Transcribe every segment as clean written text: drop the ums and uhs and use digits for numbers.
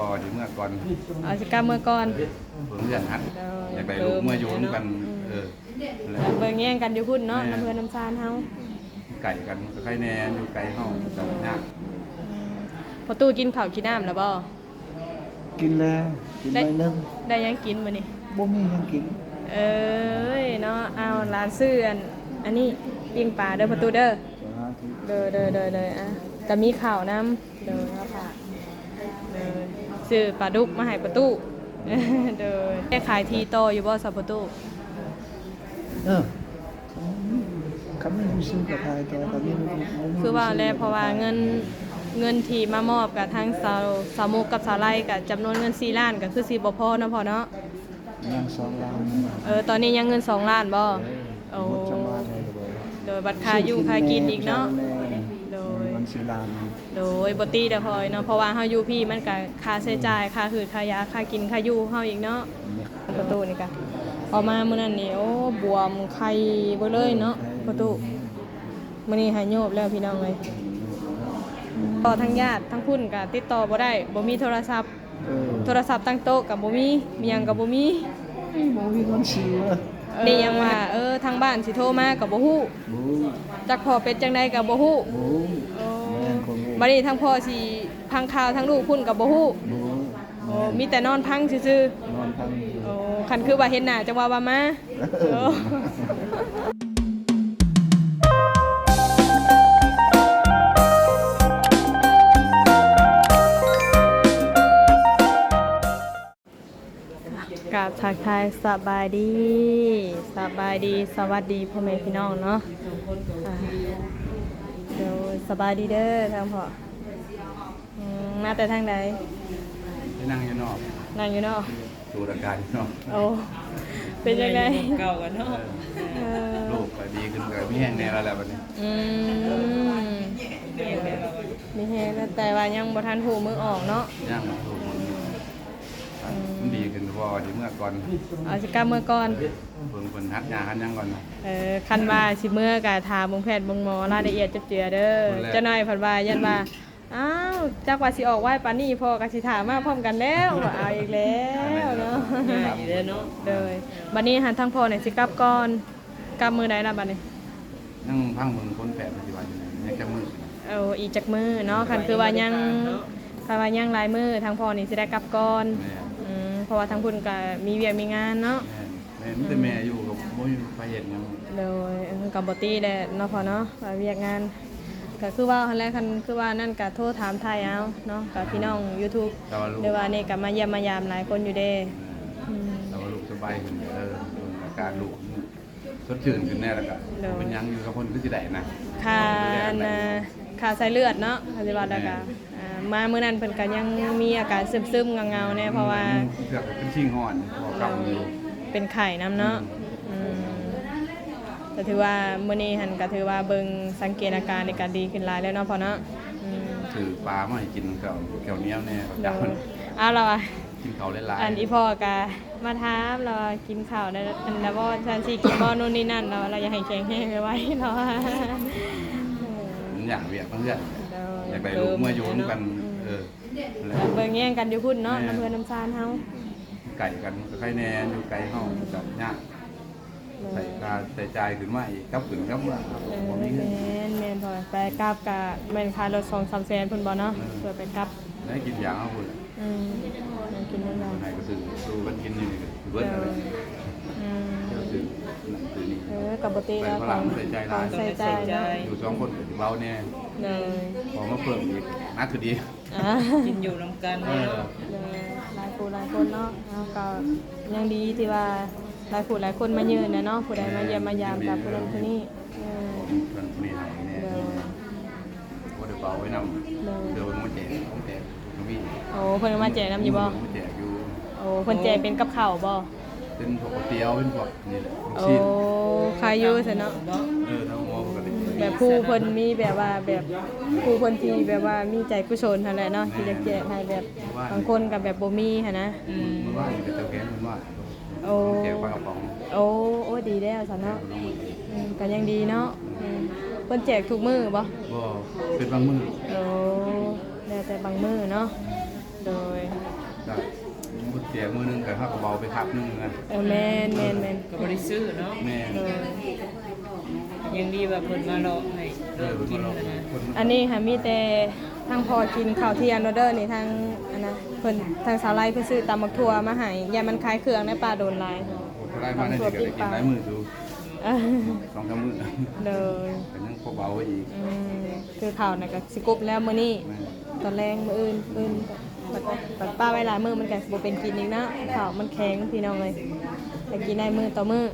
บ่สิเมื่อก่อน เอาสิกลับเมื่อก่อน ผมเรื่องฮัดอยากได้ลูกเมื่ออยู่นำกันแล้ว เบิ่งแย่งกันอยู่พุ่นเนาะน้ำเพื่อนน้ำซานเฮา ไก่กันก็ใครแน่อยู่ไกลเฮาก็ยาก พอตู้กินข้าวกินน้ำแล้วบ่ กินแล้วกินไปนึง ได้ยังกินมื้อนี้ บ่มีหยังกิน เอ้ยเนาะเอาร้านซื้ออันนี้ปิ้งปลาเด้อประตูเด้อ สาธุ เด้ออ่ะก็มีข้าวน้ำเด้อเอาค่ะเด้อซื้อปลาดุกมาให้ประตู เด้อได้ขายทีโตอยู่บ่สับประตู คำนี้รู้สึกกับทายต่อตอนนี้ คือว่าแล้วเพราะว่าเงินที่มามอบกับทางสาวมุกกับสาวไร่กับจำนวนเงิน4ล้านก็คือสิบ่พอเนาะพอเนาะ ยัง2ล้าน ตอนนี้ยังเงิน2ล้านบ่โอ้ หมดจังหวัดเลยบ่ โดยบัตรค่าอยู่ค่ากินอีกเนาะโดย มัน4ล้าน โดยบ่ตีเด้อพอยเนาะเพราะว่าเฮาอยู่พี่มันก็ค่าใช้จ่ายค่าหืดค่ายาค่ากินค่าอยู่เฮาอีกเนาะประตูนี่ก็ออกมามื้อนั้นนี่โอ้บวมไข้เบ่เลยเนาะประตูมื้อนี้หายโยบแล้วพี่น้องเอ้ยต่อทางญาติทั้งพุ่นก็ติดต่อบ่ได้บ่มีโทรศัพท์ตั้งโต๊ะก็บ่มีมีหยังก็บ่มี บ่มีเงินซื้อ นี่ยังว่าทางบ้านสิโทรมาก็บ่ฮู้ บ่ จักพ่อเป็นจังไดก็บ่ฮู้ บ่แม่นคนบ่ บัดนี้ทางพ่อสิพังข่าวทางลูกพุ่นก็บ่ฮู้ บ่ โอ้มีแต่นอนพังซื่อน อนพัง ๆโอ้คันคือว่าเห็นหน้าจังว่ามาโอ้กราบทักทายสบายดีสวัสดีพ่อแม่พี่น้องเนาะเดี๋ยวสบายดีเด้อทางพ่อมาแต่ทางใด ที่นั่งอยู่นอก นั่งอยู่เนาะ ดูอาการอยู่นอก โอ้เป็นยังไง เก่ากันเนาะ ลูกก็ดีขึ้นก็มีแห้งแน่แล้วแหละบัดนี้ มีแฮงแต่ว่ายังบ่ทันหูมือออกเนาะ ย่างลูกมันดีขึ้นบ่สิเมื่อก่อน เอาสิกลับเมื่อก่อน เพิ่นฮัดยาฮัดหยังก่อน คันว่าสิเมื่อก็ถามเบิ่งแพทย์เบิ่งหมอรายละเอียดจับเจือเด้อ คนแรก เจ้าน้อยเพิ่นว่ายันว่าอ้าวจักว่าสิออกไว้ปานนี้พ่อก็สิถามมาพร้อมกันแล้วว่าเอาอีกแล้วเนาะ อยู่เด้อเนาะ เด้อบัดนี้หันทางพ่อนี่สิกลับก่อนกลับมื้อใดล่ะบัดนี้ นั่งพังเบิ่งคนแปลปัจจุบันยังจะมือ อีกจักมื้อเนาะคันคือว่ายังหลายมื้อทางพ่อนี่สิได้กลับก่อน แม่ เพราะว่าทางพุ่นก็มีเวียกมีงานเนาะ แม่มีแต่แม่อยู่กับบ่มีไปเฮ็ดหยัง โดยกับบตี้แหละเนาะพอเนาะว่าเวียกงานก็คือว่าคันแรกคันคือว่านั่นก็โทรถามไทยเอาเนาะกับพี่น้อง YouTube แต่ว่าลูก เดี๋ยวว่านี่ก็มาเยี่ยมมายามหลายคนอยู่เด้ แต่ว่าลูกสบายขึ้นอาการลูกสดชื่นขึ้นแน่แล้วก็เป็นหยังอยู่กับคนคือสิได้นะ ค่าสายเลือดเนาะปฏิบัติแล้วก็มามื้อนั้นเพิ่นก็ยังมีอาการซึมๆเงาๆแน่เพราะว่า เกือบเป็นชิงห่อนพอกำอยู่ เป็นไข่น้ำเนาะแต่ถือว่ามื้อนี้หันก็ถือว่าเบิ่งสังเกตอาการในการดีขึ้นหลายแล้วเนาะพอเนาะ ถือปลามาให้กินกับแก้วเหนี้ยวแน่กับ เดี๋ เจ้า ยวเอาเราอะ กินเขาหลายๆ อันอีพ่อกะมาถามเรากินข้าวได้อันแล้วบ่ฉันสิกินบ่นู่นนี่นั่นเราอยากให้แข็งแรงไว้เรา มันอยากเวียกต้องเลือดอยากได้ลูกเมื่ออยู่นำกันแล้ว เบิ่งแย่งกันอยู่พุ่นเนาะน้ำเพื่อนน้ำซานเฮา ไก่กันก็ใครแน่อยู่ไกลเฮากับยากใส่ตาใส่ใจขึ้นมาอีกกับขึ้นกับว่าบ่มีเงิน แม่นพอไปกลับกะแม่นค่ารถ 2-3 แสนพุ่นบ่เนาะเพื่อไปกลับ ได้กินยาเฮาพุ่น กินได้แล้ว ให้ก็ซื้อสู้กันกินนี่เบิดอะไรซื้อนั่นซื้อนี่ กับบ่ตีแล้วของใส่ใจเนาะ อยู่2คนก็สิเบาแน่ เลย พอมาเพิ่มอีกนักคือดี กินอยู่นำกันเนาะ หลายคนเนาะก็ยังดีที่ว่าหลายคนมายืนนะเนาะผู้ใดมาเยี่ยมมายามกับผู้นั้นผู้นี้ เพิ่นผู้นี้ให้แน่บ่ได้เบาไว้นำเดี๋ยวมันแจกของแจกก็มี โอ้เพิ่นมาแจกน้ำอยู่บ่ แจกอยู่ โอ้เพิ่นแจกเป็นกับข้าวบ่ เป็นพวกก๋วยเตี๋ยวเป็นพวกนี่แหละ โอ้ขายอยู่ซั่นเนาะ ทางหมอปกติ แบบผู้เพิ่นมีแบบว่าแบบผู้เพิ่นที่แบบว่ามีใจกุศลหั่นแหละเนาะที่จะแจกให้แบบบางคนก็แบบบ่มีหั่นนะ มันว่าอยู่กับเจ้าแกงมันว่า โอ้ แจกปลากระป๋อง โอ้ดีแล้วซั่นเนาะก็ยังดีเนาะเพิ่นแจกทุกมื้อบ่ บ่เป็นบางมื้อ โอ้แล้วแต่บางมื้อเนาะ โดย ก็มือเสียมือหนึงก็เฮาก็เบาไปทับหนึงนะ แม่น ก็บ่ได้ซื้อเนาะ แม่ โดย ยังดีว่าเพิ่นมาหลอกให้ เอ เรา อ กิน มา นะ คน อันนี้ค่ะมีแต่ทางพอกินข้าวเที่ยงเด้อนี่ทางอันนะเพิ่นทางสาวไร่เพิ่นซื้อตำบักทั่วมาให้อย่ามันคล้ายเครื่องในปลาโดนลาย ได้มาได้ก็ได้กินหลายมื้อดู เออ 2-3มื้อ เลย ก็ยังพอเบาไว้อีก คือข้าวน่ะก็สิกรุบแล้วมื้อนี้ แม่ ตอนแรงมื้ออื่นบัดป้าไว้หลายมื้อมันก็สิบ่เป็นกินอีกนะข้าวมันแข็งพี่น้องเอ้ยแต่กินได้มื้อต่อมื้อ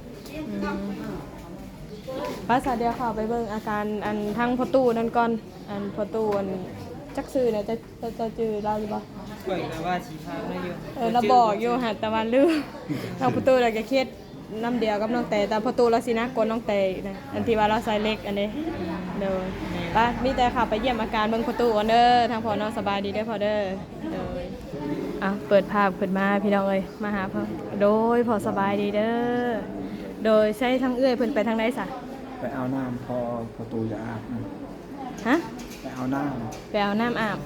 ภาษาเดียวเข้าไปเบิ่งอาการอันทั้งพอตู้นั่นก่อนอันพอตู้อันจักซื้อน่ะจะจื้อเราอยู่บ่ ข่อยก็ว่าสิพามาอยู่ เราบอกอยู่หาตะวันลืมทางประตูเราจะเครียดน้ำเดียวกับน้องแต่ประตูเราสินะกวนน้องแต่นะอันที่ว่าเราใส่เล็กอันนี้เด้อป้ามีแต่ขับไปเยี่ยมอาการเบิ่งประตูก่อนเด้อทางพ่อน้องสบายดีเด้อพ่อเด้อเด้ออ่ะเปิดภาพขึ้นมาพี่น้องเอ้ยมาหาพ่อโดยพ่อสบายดีเด้อโดยใช้ทางเอื้อยเพิ่นไปทางไหนซะ ไปเอาน้ำพอประตูจะอาบนะ ฮะ ไปเอาน้ ไปเอาน้ำอาบ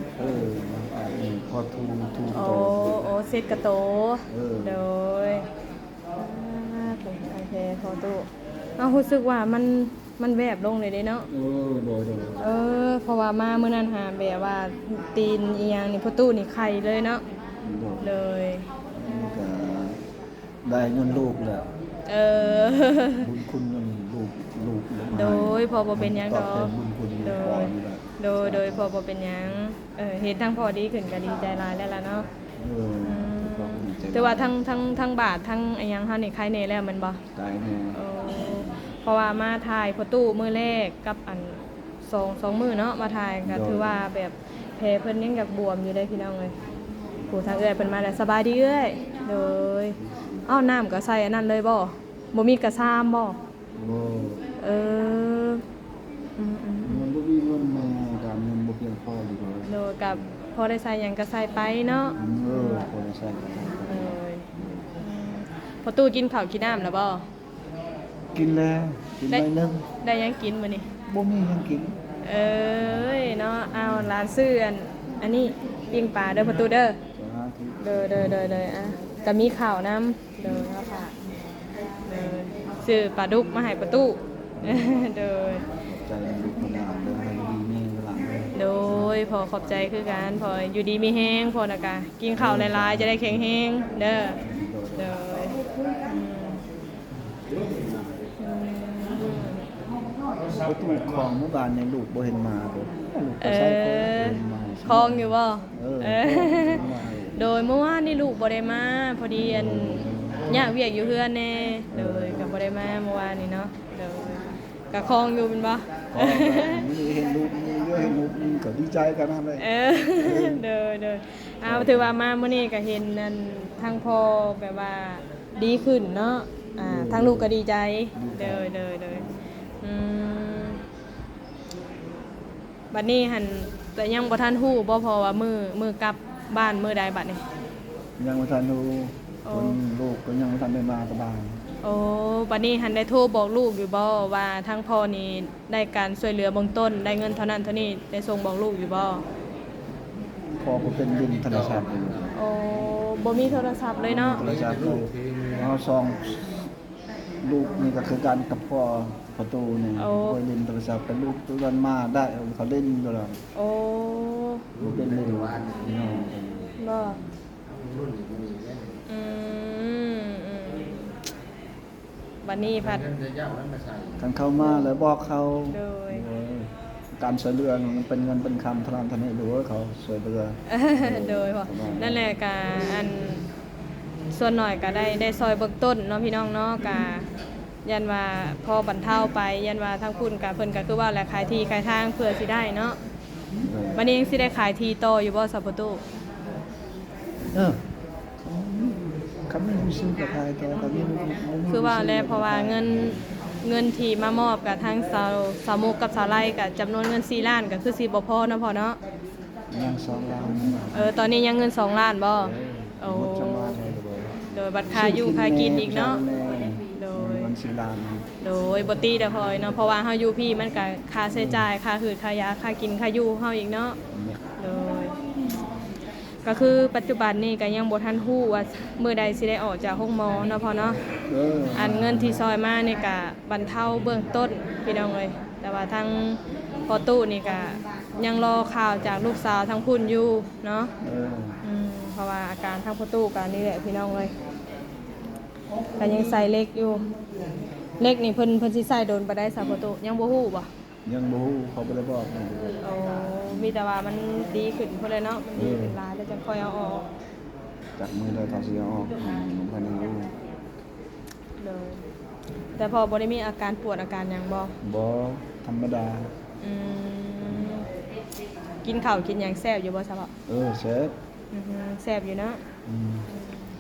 ำอาบนี่พอทู โอ้ โต โอ้เซ็ตกระโต โดยโอเคขอตู้เอารู้สึกว่ามันแวบลงเลยเด้เนาะ โดย เพราะว่ามาเมื่อนั้นหาแบบว่าตีนอีหยังนี่ประตูนี่ไข่เลยเนาะ เลย ก็ได้เงินลูกแล้ว เออ บุญคุณเงินลูกโดยพอบ่เป็นหยังดอก บุญคุณ โด พ่อย นี่แหละ โดยพอบ่เป็นหยังเห็นทั้งพอดีขึ้นก็ดีใจหลายแล้วล่ะเนาะ ก็ดีใจ แต่ว่าทั้งบาททั้งอีหยังเฮานี่ไข่แน่แล้วแมันบ่ ใจแน่ เพราะว่ามาถ่ายประตูมือแรกกับอันสองมือเนาะมาถ่ายก็ถือว่าแบบแผลเพิ่นยังกับบวมอยู่ได้พี่น้องเลยผู้ทางเอื้อยเพิ่นมาแล้วสบายดีเอ้ยโดยอ้าวน้ำก็ใส่อันนั้นเลยบ่มีกระซามบ่ โอ้ เอออืม มันบ่มีเงินมาการเงินบ่เพียงพอดีกว่า โดยกับพอได้ใส่หยังก็ใส่ไปเนาะ พอได้ใช้ก็ได้ เลยพอตู้กินข้าวกินน้ำแล้วบ่ กินแล้วกินไปนึง ได้หยังกินมื้อนี้ บ่มีหยังกิน เอ้ยเนาะเอาร้านซื้ออันนี้ปิ้งปลาเด้อประตูเด้อ สาธุ เด้ออ่ะก็มีข้าวน้ำเด้อครับค่ะเด้อซื้อปลาดุกมาให้ประตู เด้อ ใจลูกมันหลานเด้อให้ดีมีหลานเด้อ โดยพอขอบใจคือกันพออยู่ดีมีแห้งพอนะกะกินข้าวหลายๆจะได้แข็งแห้งเด้อเด้อประตูของหมู่บ้านยังลูกบ่เห็นมาเด้อลูกก็ใส่ของบ่เห็นมา คลองอยู่บ่ เออ โดยเมื่อวานนี่ลูกบ่ได้มาพอดียากเวียกอยู่เฮือนแน่เลยก็บ่ได้มาเมื่อวานนี่เนาะเด้อก็คลองอยู่เป็นบ่ นี่เห็นลูกนี่เห็นลูกนี่ก็ดีใจกันนะเลย เด้อเอาถือว่ามามื้อนี้ก็เห็นนั่นทางพ่อแบบว่าดีขึ้นเนาะทางลูกก็ดีใจเด้ออืมบัดนี้หันแต่ยังบ่ทันฮู้บ่พอว่ามือกลับบ้านมื้อใดบัดนี้ ยังบ่ทันรู้คนลูกก็ยังบ่ทันได้มากับบ้าน โอ้บัดนี้หันได้โทรบอกลูกอยู่บ่ว่าทางพ่อนี่ได้การช่วยเหลือเบื้องต้นได้เงินเท่านั้นเท่านี้ได้ส่งบอกลูกอยู่บ่ พอก็เป็นดินธนศัพท์อยู่ โอ้บ่มีโทรศัพท์เลยเนาะ ธนศัพท์เลยเอาซองลูกนี่ก็คือการกับพ่อประตูนี่ไปเล่นโทรศัพท์กับลูกตัวนั้นมาได้เขาเล่นตลอด โอ้ มันเป็นเล่นพี่น้อง บ่อืมบัดนี้พัด กันเข้ามาแล้วบอกเขา โดย การช่วยเหลือมันเป็นเงินเป็นคำเท่านั้นเท่านี้หรือว่าเขาช่วยเหลือ โดยพอนั่นแหละกะอันส่วนหน่อยก็ได้ซอยเบื้องต้นเนาะพี่น้องเนาะกะยันว่าพอบรรเทาไปยันว่าทางคุณกะเพิ่นก็คือว่าแหละขายที่ขายทางเพื่อสิได้เนาะวันนี้ยังสิได้ขายที่ต่ออยู่บ่สัปปะตู คำนี้มีชื่อกับใครต่อคำนี้ คือว่าแล้วเพราะว่าเงินที่มามอบกับทางสาวมุกกับสาวไร่กับจำนวนเงิน4ล้านก็คือสิบ่พอเนาะพอเนาะ ยัง2 ล้าน ตอนนี้ยังเงิน2ล้านบ่โอ้ หมดจังหวัดเลย โดยบัตรค่าอยู่ค่ากินอีกเนาะ โดย มัน4 ล้าน โดยบ่ตีแต่พอยเนาะเพราะว่าเฮาอยู่พี่มันก็ค่าใช้จ่ายค่าหืดค่ายาค่ากินค่าอยู่เฮาอีกเนาะโดย ก็คือปัจจุบันนี่ก็ยังบ่ทันฮู้ว่ามื้อใดสิได้ออกจากห้องหมอเนาะพ่อเนาะ อันเงินที่ซอยมานี่ก็บรรเทาเบื้องต้นพี่น้องเลยแต่ว่าทางพอตู้นี่ก็ยังรอข่าวจากลูกสาวทางพุ่นอยู่เนาะเพราะว่าอาการทางพอตู้กันนี่แหละพี่น้องเลยก็ยังใส่เล็กอยู่เล็กนี่เพิ่นสิใส่โดนไปได้สาวพอตู้ยังบ่ฮู้บ่ ยังบ่ฮู้เขาบ่ได้บอก โอ้มีแต่ว่ามันดีขึ้นเพิ่นเลยเนาะมันดีขึ้นหลายแล้วจังค่อยเอาออก จากมือเราทำสิเอาออกมันบ่ได้รู้ เลยแต่พอบ่ได้มีอาการปวดอาการหยังบ่ บ่ธรรมดา อืมกินข้าวกินหยังแซ่บอยู่บ่ซะบ่ เซฟ แซ่บอยู่เนาะ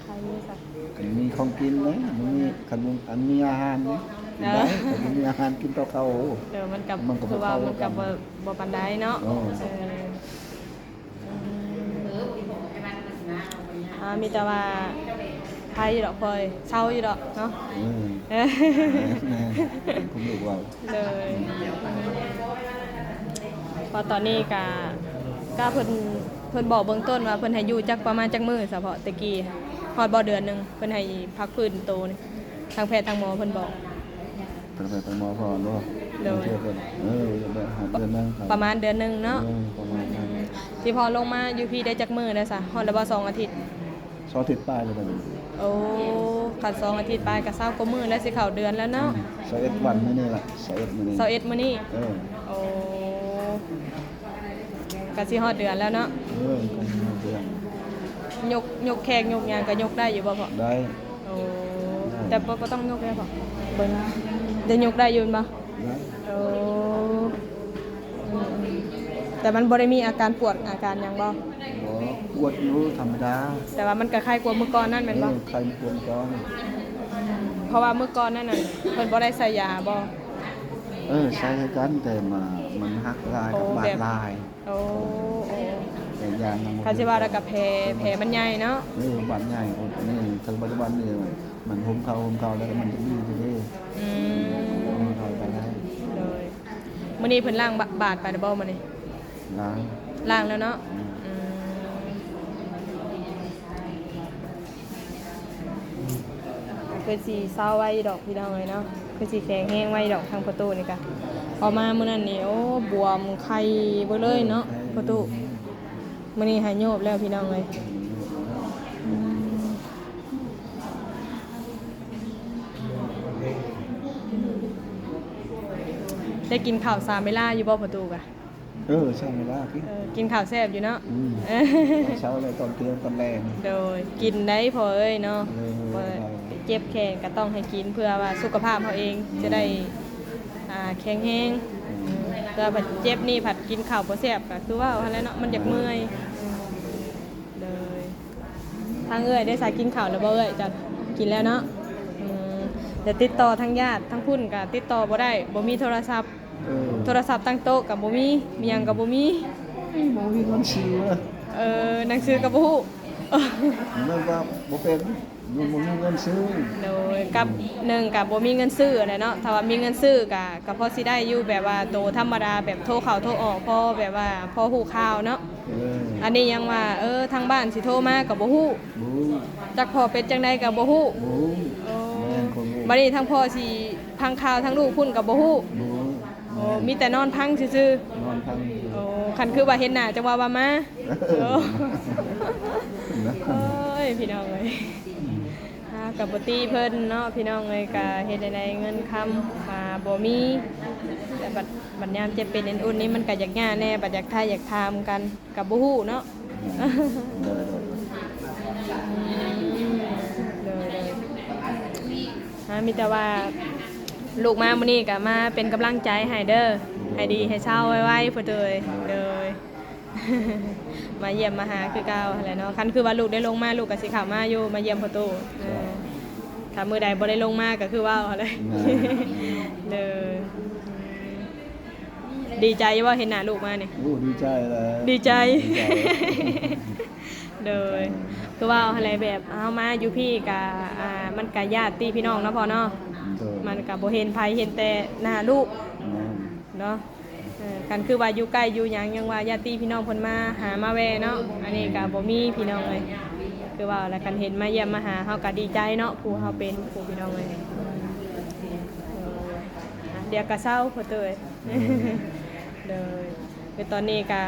ใครมีสัก กันมีของกินนะมันมีคันอันมีอาหารนะกินได้แต่มีอาหารกินต่อเขา เดี๋ยวมันกับ มันก็บ่ คือว่า เข้า มันกับบ่ปานใดเนาะ อ๋อ มีแต่ว่าใครอยู่ดอกพลอยเศร้าอยู่ดอกเนาะ แม่ผมรู้ว่า เลยพอตอนนี้ก็เพิ่นบอกเบื้องต้นว่าเพิ่นให้อยู่จักประมาณจักมื้อเฉพาะตะกี้ฮอดบ่เดือนหนึงเพิ่นให้พักฟื้นโตนี่ทางแพทย์ทางหมอเพิ่นบอก ตั้งแต่ไปหมอพอเนาะ โดย เที่ยวกันได้หาเดือนนึงครับ ประมาณเดือนหนึงเนาะ ประมาณนั้น ที่พอลงมาอยู่พี่ได้จักมื้อได้ซะฮอดแล้วบ่2 อาทิตย์ ซอสติดป้ายเลยบัดนี้ โอ้ขัด2 อาทิตย์ไปก็20กว่ามื้อแล้วสิเข้าเดือนแล้วเนาะ 21วันมื้อนี้ล่ะ21มื้อนี้ 21มื้อนี้โอ้ก็สิฮอดเดือนแล้วเนาะ ก็มีเดือน ยกแขกยกหยังก็ยกได้อยู่บ่พ่อ ได้ โอ้แต่บ่ต้องยกได้พ่อเบิ่งจะยกได้อยู่บ่ ได้ โอ้แต่มันบ่ได้มีอาการปวดอาการหยังบ่ บ่ปวดอยู่ธรรมดา แต่ว่ามันก็คล้ายกว่าเมื่อก่อนนั่นแม่นบ่ ใครปวดก่อน เพราะว่าเมื่อก่อนนั่นน่ะเพิ่นบ่ได้ใส่ยาบ่ ใช้ให้กันแต่มันหักลายกับบาดลาย โอ้โอ้ แต่ยางยัง คาสิว่าแล้วก็แผลมันใหญ่เนาะ บาดใหญ่นี่ถึงปัจจุบันนี่มันหุมเข้าแล้วมันจะดีทีนี้ อืม เข้าไปได้ เลยมื้อนี้เพิ่นล้างบาดไปได้บ่มื้อนี้ ล้าง ล้างแล้วเนาะอืมคือสิเศร้าไว้ดอกพี่น้องเอ้ยเนาะคือสิแข็งแรงไว้ดอกทางประตูนี่ก็ออกมามื้อนั้นนี่โอ้บวมไข้เบ่เลยเนาะประตูมื้อนี้หายโยบแล้วพี่น้องเอ้ยได้กินข้าว3เวลาอยู่บ่ประตูกะ ใช่ไหมล่ะพี่ กินข้าวแซ่บอยู่เนาะ เช้าเลยตอนเที่ยงตอนแรง โดยกินได้พอเอ้ยเนาะ เออ เจ็บแขนก็ต้องให้กินเพื่อว่าสุขภาพเขาเองจะได้แข็งแรงแต่ผัดเจ็บนี่ผัดกินข้าวบ่แซ่บก็คือว่าอะไรเนาะมันอยากเมื่อยเลยทางเอ้ยได้สายกินข้าวแล้วบ่เอ้ยจ้ะกินแล้วเนาะแต่ติดต่อทางญาติทางพุ่นก็ติดต่อบ่ได้บ่มีโทรศัพท์ตั้งโต๊ะก็บ่มีมีหยังก็บ่มี โมวินชื่อ หนังสือก็บ่ฮู้ มันว่าบ่เป็นมันมีเงินซื้อ โดยกับหนึ่งกับบ่มีเงินซื้ออะไรเนาะถ้าว่ามีเงินซื้อก็พอสิได้อยู่แบบว่าโตธรรมดาแบบโทรเข้าโทรออกพอแบบว่าพอฮู้ข่าวเนาะอันนี้ยังว่าทางบ้านสิโทรมาก็บ่ฮู้ บู จักพ่อเป็นจังไดก็บ่ฮู้ บู แม่นคนบู บัดนี้ทางพ่อสิพังข่าวทางลูกพุ่นก็บ่ฮู้ บู โอ้มีแต่นอนพังซื่อน อนพัง ๆโอ้คันคือว่าเห็นหน้าจังว่ามาโอ้โอ้ยพี่น้องเอ้ยกับบ่ตีเพิ่นเนาะพี่น้องเอ้ยก็เฮ็ดได้เงินคำมาบ่มีแต่บัดยามเจ็บเป็นอันอุ่นนี้มันก็อยากง่าแน่บัดอยากทายอยากถามกันก็บ่ฮู้เนาะมีแต่ว่าลูกมามื้อนี้ก็มาเป็นกำลังใจให้เด้อให้ดีให้เศร้าไว้ๆเพิ่นเด้อเด้อ มาเยี่ยมมาหาคือเก่าอะไรเนาะคันคือว่าลูกได้ลงมาลูกก็สิเข้ามาอยู่มาเยี่ยมพ่อตู่ถ้ามื้อใดบ่ได้ลงมาก็คือว่าอะไรเด้อดีใจว่าเห็นหน้าลูกมานี่ บูดีใจแล้ว ดีใจเด้อคือว่าอะไรแบบเอามาอยู่พี่ก็มันก็ญาติพี่น้องเนาะพ่อเนาะมันก็บ่เห็นไผเห็นแต่หน้าลูกเนาะ กันคือว่าอยู่ใกล้อยู่หยังยังว่าญาติพี่น้องเพิ่นมาหามาแวะเนาะอันนี้ก็บ่มีพี่น้องเลยคือว่าแล้วกันเห็นมาเยี่ยมมาหาเฮาก็ดีใจเนาะผู้เฮาเป็นผู้พี่น้องเลยเดี๋ยวก็เศร้าพอเตยเลยคือตอนนี้ก็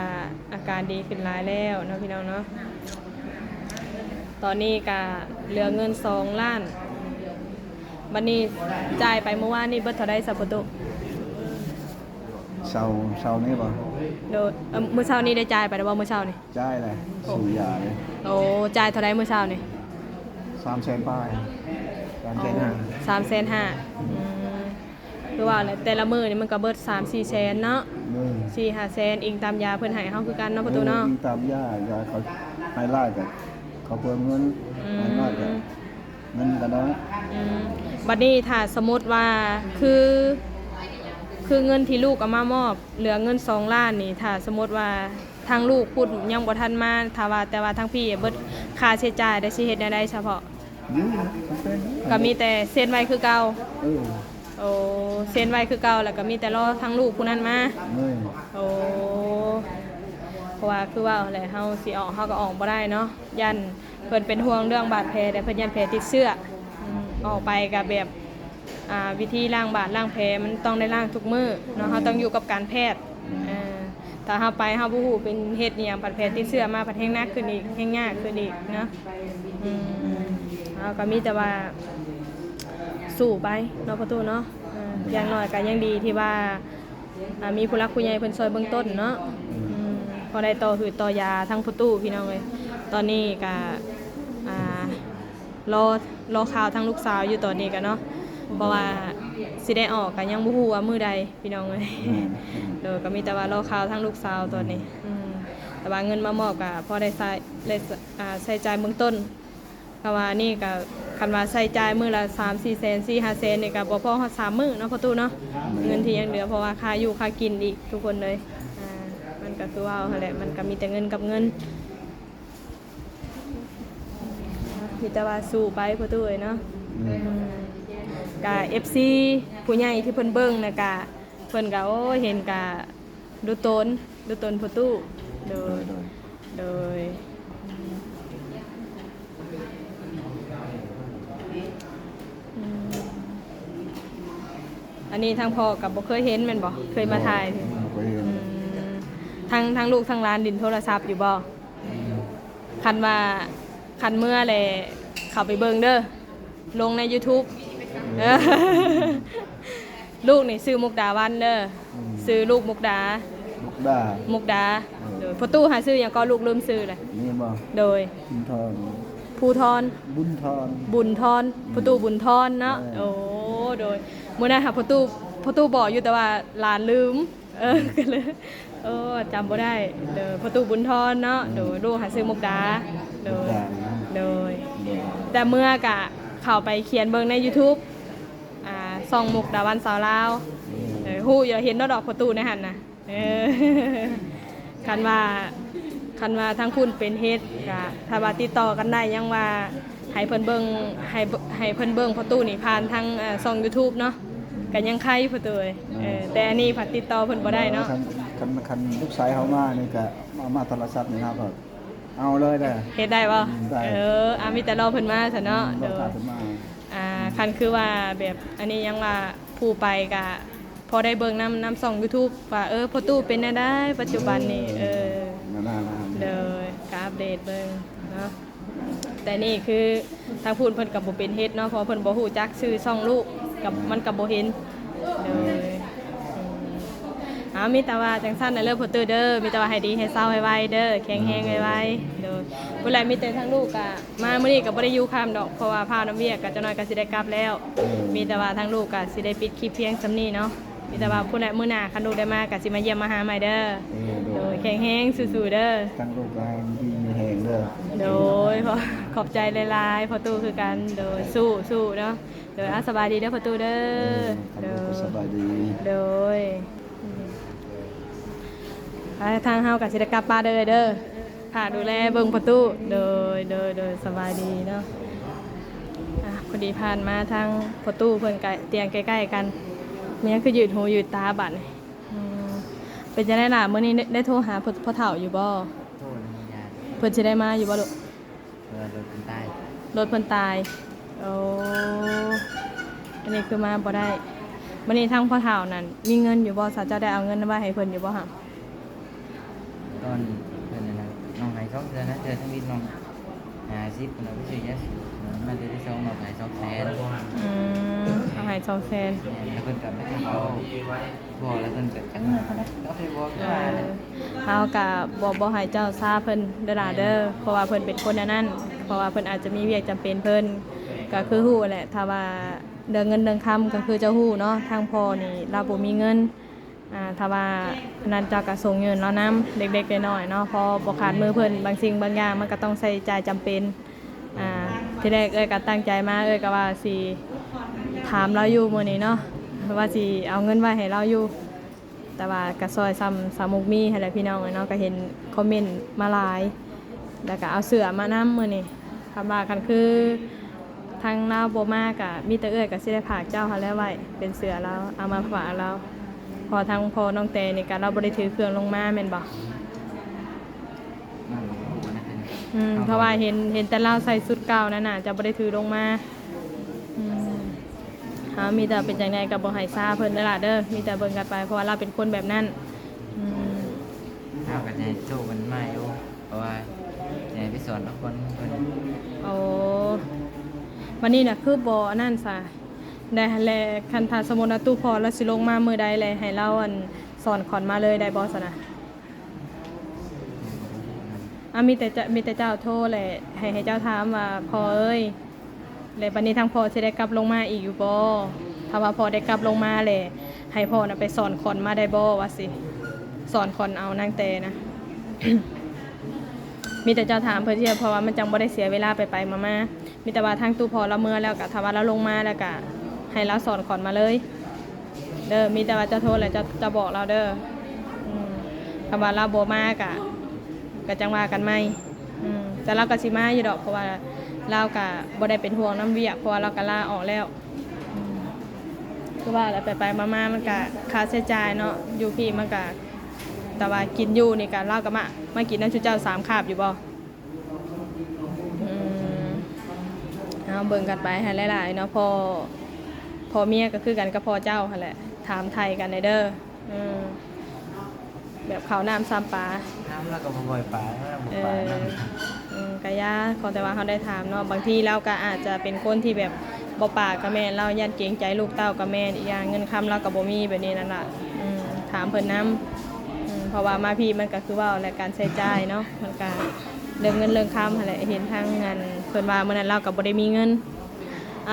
อาการดีขึ้นหลายแล้วเนาะพี่น้องเนาะตอนนี้ก็เหลือเงิน2 ล้านบัดนี้จ่ายไปเมื่อวานนี้เบิดเท่าใดสัพพตุเช้านี้บ่ โดยมื้อเช้านี้ได้จ่ายไปแล้วบ่มื้อเช้านี่จ่ายเลยซื้อยาเลย โอ้จ่ายเท่าใดมื้อเช้านี่300,000ป้าย350,000คือว่าแหละแต่ละมื้อนี่มันก็เบิด 3-4 แสนเนาะ 4-5 แสนอิงตามยาเพิ่นให้เฮาคือกันเนาะประตูเนาะอิงตามยาเขาให้ไล่กันเขาเพิ่มเงินให้ไล่กันเงินกันเนาะบัดนี้ถ้าสมมุติว่าคือเงินที่ลูกเอามามอบเหลือเงิน2 ล้านนี่ถ้าสมมุติว่าทางลูกพูดยังบ่ทันมาถ้าว่าแต่ว่าทางพี่เบิดค่าใช้จ่ายได้สิเฮ็ดได้เฉพาะก็มีแต่เซ็นไว้คือเก่าโอ้เซ็นไว้คือเก่าแล้วก็มีแต่รอทางลูกผู้นั้นมาโอ้เพราะว่าคือว่าแหละเฮาสิออกเฮาก็ออกบ่ได้เนาะยันเพิ่นเป็นห่วงเรื่องบาดแผลแต่เพิ่นยันแผลติดเชื้อออกไปก็แบบวิธีล้างบาดล้างแผลมันต้องได้ล้างทุกมื้อเนาะเฮาต้องอยู่กับการแพทย์ถ้าเฮาไปเฮาบ่ฮู้เป็นเฮ็ดอีหยังบาดแผลติดเชื้อมาพัดแห้งหนักขึ้นอีกแห้งยากขึ้นอีกเนาะเฮาก็มีแต่ว่าสู้ไปเนาะประตูเนาะอย่างน้อยก็ยังดีที่ว่ามีผู้รักผู้ใหญ่เพิ่นช่วยเบื้องต้นเนาะพอได้ต่อหืดต่อยาทั้งประตูพี่น้องเลยตอนนี้ก็รอข่าวทั้งลูกสาวอยู่ตอนนี้กันเนาะเพราะว่าสิได้ออกกันยังบ่ฮู้ว่ามื้อใดพี่น้องเลยเดี๋ยวก็มีแต่ว่ารอข่าวทั้งลูกสาวตอนนี้แต่ว่าเงินมามอบก็พอได้ใช้จ่ายเบื้องต้นเพราะว่านี่ก็คันว่าใช้จ่ายมื้อละ 3-4 แสน 4-5 แสนนี่ก็บ่พอฮอด3 มื้อเนาะประตูเนาะเงินที่ยังเหลือเพราะว่าค่าอยู่ค่ากินอีกทุกคนเลยมันก็คือว่าหั่นแหละมันก็มีแต่เงินกับเงินมีแต่ว่าสู้ไปประตูเอ้ยเนาะกะ FC ผู้ใหญ่ที่เพิ่นเบิ่งน่ะกะเพิ่นก็โอ้เห็นกะดูตนประตูโดยอันนี้ทางพ่อกับบ่เคยเห็นแม่นบ่เคยมาถ่ายทางลูกทางร้านดินโทรศัพท์อยู่บ่คันเมื่อแหละเข้าไปเบิ่งเด้อลงใน YouTube ลูกนี่ซื้อมุกดาวันเด้อซื้อลูกมุกดาโดยพ่อตู้หาซื้อหยังก็ลูกลืมซื้อเลยนี่บ่โดยภูทรบุญทรพ่อตู้บุญทรเนาะโอ้โดยมื้อนั้นค่ะพ่อตู้บอกอยู่แต่ว่าหลานลืมก็เลยจำบ่ได้เด้อพ่อตู้บุญทรเนาะโดยลูกหาซื้อมุกดาโดยแต่เมื่อกะเข้าไปเขียนเบิ่งใน YouTube ส่องมุกดาวันสาวลาวฮู้อย่าเห็นดอกพ่อตู้ในหั่นน่ะคันว่าทั้งคุณเป็นเฮ็ดก็ถ้าว่าติดต่อกันได้ยังว่าให้เพิ่นเบิ่งให้เพิ่นเบิ่งพ่อตู้นี่ผ่านทางช่อง YouTube เนาะก็ยังใครพ่อตู้แต่อันนี้ผัดติดต่อเพิ่นบ่ได้เนาะคันลูกชายเฮามานี่ก็มาโทรศัพท์นี่ครับเอาเลยเด้อเฮ็ดได้บ่มีแต่รอเพิ่นมาซะเนาะเด้อคันคือว่าแบบอันนี้ยังว่าผู้ไปก็พอได้เบิ่งน้ำส่อง YouTube ว่าพ่อตู้เป็นแน่ได้ปัจจุบันนี้เด้อกอัปเดตเบิ่งเนาะแต่นี่คือทางพูดเพิ่นก็บ่เป็นเฮ็ดเนาะเพราะเพิ่นบ่ฮู้จักชื่อช่องลูกกับมันก็บ่เห็นเด้อมีแต่ว่าจังซั่นน่ะเด้อพ่อตู้เด้อมีแต่ว่าให้ดีให้เศร้าให้ไวเด้อแข็งแรงไวๆเด้อผู้ใดมีแต่ทางลูกก็มามื้อนี้ก็บ่ได้อยู่ค้ามดอกเพราะว่าพาน้ำเวียกก็จะน้อยก็สิได้กลับแล้วมีแต่ว่าทางลูกก็สิได้ปิดคลิปเพียงส่ำนี้เนาะมีแต่ว่าผู้ใดมื้อหน้าคันลูกได้มาก็สิมาเยี่ยมมาหาใหม่เด้อโดยแข็งแรงสู้ๆเด้อทางลูกก็ให้ดีมีแรงเด้อโดยขอบใจหลายๆพ่อตู้คือกันโดยสู้ๆเนาะโดยสบายดีเด้อพ่อตู้เด้อโดยสบายดีโดยทางเฮาก็สิได้กลับมาเด้อค่ะดูแลเบิ่งประตูโดยสบายดีเนาะพอดีผ่านมาทางประตูเพิ่นก็เตียงใกล้ๆกันมันยังคือยืดหูยืดตาบัด เป็นจังได๋ล่ะมื้อนี้ได้โทรหาพ่อเฒ่าอยู่บ่ โทษนะยา เพิ่นสิได้มาอยู่บ่ลูก โดนคนใต้ รถเพิ่นตายโอ้อันนี้คือมาบ่ได้มื้อนี้ทางพ่อเฒ่านั่นมีเงินอยู่บ่ซะเจ้าได้เอาเงินไว้ให้เพิ่นอยู่บ่หั่น ตอนเพื่อนนะน้องหายช่องเดือนนะเจอทั้งวิทย์น้องซิปคนเราไม่ใช่ยัสมาเดือนที่สองเราหายช่องแสน เอาให้200,000 แล้วเพื่อนกับไม่ทำเอาบอกแล้วเพื่อนกับจังก็ไปบอกว่า เฮาก็บ่ให้เจ้าซาเพิ่นเด้อล่ะเด้อเพราะว่าเพิ่นเป็นคนอันนั้นเพราะว่าเพิ่นอาจจะมีเวียกจำเป็นเพิ่นก็คือฮู้แหละถ้าว่าเรื่องเงินเรื่องคำก็คือเจ้าฮู้เนาะทางพ่อนี่เราบ่มีเงินถ้าว่านั้นเจ้าก็ส่งเงินแล้วนำเด็กๆน้อยๆเนาะพอบ่ขาดมือเพิ่นบางสิ่งบางอย่างมันก็ต้องใช้จ่ายจำเป็นที่แรกเอ้ยก็ตั้งใจมาเอ้ยก็ว่าสิถามเราอยู่มื้อนี้เนาะว่าสิเอาเงินไว้ให้เราอยู่แต่ว่ากระซอยซ้ำสามุกมีให้แหละพี่น้องเนาะก็เห็นคอมเมนต์มาหลายแล้วก็เอาเสื้อมานำมื้อนี้คำว่ากันคือทางเราบ่มาก็มีแต่เอ้ยก็สิได้ฝากเจ้าเฮาแล้วไว้เป็นเสื้อเราเอามาฝากเราพอทางพ่อน้องแต่นี่ก็เราบ่ได้ถือเครื่องลงมาแม่นบ่เพราะว่าเห็นแต่เราใส่ชุดเก่านั่นน่ะจะบ่ได้ถือลงมามีแต่เป็นจังไดก็บ่ให้ซาเพิ่นเด้อล่ะเด้อมีแต่เบิ่งกันไปเพราะว่าเราเป็นคนแบบนั้นเอากันใจโชคมันไม่โอ้เพราะว่าใจไปสอนทุกคนโอ้วันนี้น่ะคือบ่นั่นซะได้แลคันถ้าสมมุติว่าตู้พอแล้วสิลงมามื้อใดแลให้เราสอนขอนมาเลยได้บ่ซะนะมีแต่เจ้าโทรแหละให้เจ้าถามว่าพอเอ้ยแล้วบัดนี้ทางพ่อสิได้กลับลงมาอีกอยู่บ่ถ้าว่าพ่อได้กลับลงมาแหละให้พ่อน่ะไปสอนขอนมาได้บ่ว่าสิสอนขอนเอานางแต่นะ มีแต่เจ้าถามเพื่อที่เพราะว่ามันจังบ่ได้เสียเวลาไปมามีแต่ว่าทางตู้พอเราเมื่อแล้วก็ถ้าว่าเราลงมาแล้วก็ให้เราสอนขอนมาเลยเด้อมีแต่ว่าเจ้าโทรแล้วจะบอกเราเด้อคำว่าเราบ่มาก็จังว่ากันใหม่แต่เราก็สิมาอยู่ดอกเพราะว่าเราก็บ่ได้เป็นห่วงน้ำเวียกเพราะว่าเราก็ลาออกแล้วคือว่าแล้วไปมามันก็ค่าใช้จ่ายเนาะอยู่พี่มันก็แต่ว่ากินอยู่นี่ก็เราก็มากินน้ำชุเจ้า3คาบอยู่บ่เอาเบิ่งกันไปให้หลายๆเนาะพอเมียก็คือกันกับพ่อเจ้าหั่นแหละถามไทยกันเด้อแบบข้าวน้ำซ้ำปลาน้ำแล้วก็บ่อยปลาแล้วบ่ปลากะยาขอแต่ว่าเขาได้ถามเนาะบางทีเราก็อาจจะเป็นคนที่แบบบ่ปากกับแม่เรายันเกรงใจลูกเต้ากับแม่อีกอย่างเงินคำเราก็บ่มีแบบนี้นั่นล่ะถามเพิ่นนำเพราะว่ามาพี่มันก็คือว่าและการใช้จ่ายเนาะมันก็เรื่องเงินเรื่องคำหั่นแหละเห็นทางงานเพิ่นว่ามื้อนั้นเราก็บ่ได้มีเงิน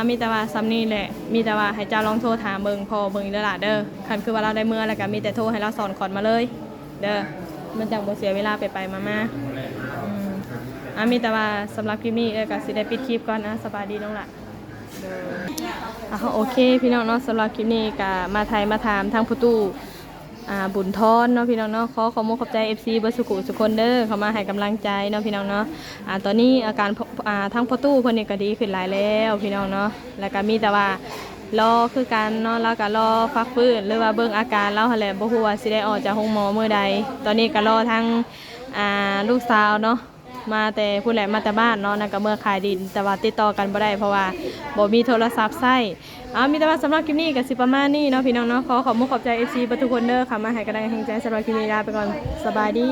มีแต่ว่าซ้ำนี่แหละมีแต่ว่าให้เจ้าลองโทรถามเบิ่งพอเบิ่งเด้อล่ะเด้อคันคือว่าเราได้เมื่อแล้วก็มีแต่โทรให้เราสอนขอนมาเลยเด้อมันจังบ่เสียเวลาไปมามีแต่ว่าสำหรับคลิปนี้ก็สิได้ปิดคลิปก่อนนะสบายดีน้องล่ะโอเคพี่น้องเนาะสำหรับคลิปนี้ก็มาไทยมาถามทางผู้ตู้บุญทอนเนาะพี่น้องเนาะขอบคุณขอบใจ FC เบอร์สุขุสุคนเด้อเข้ามาให้กำลังใจเนาะพี่น้องเนาะตอนนี้อาการทั้งพ่อตู้เพิ่นนี่ก็ดีขึ้นหลายแล้วพี่น้องเนาะแล้วก็มีแต่ว่ารอคือกันเนาะแล้วก็รอฟักฟื้นหรือว่าเบิ่งอาการแล้วหั่นแหละบ่ฮู้ว่าสิได้ออกจากห้องหมอมื้อใดตอนนี้ก็รอทั้งลูกสาวเนาะมาแต่ผู้แหละมาแต่บ้านเนาะนั่นก็เมื่อขายดินแต่ว่าติดต่อกันบ่ได้เพราะว่าบ่มีโทรศัพท์ใช้มีแต่ว่าสำหรับคลิปนี้ก็สิประมาณนี้เนาะพี่น้องเนาะขอบคุณขอบใจ FC ทุกคนเด้อค่ะมาให้กำลังใจสำหรับคลิปนี้ลาไปก่อนสบายดี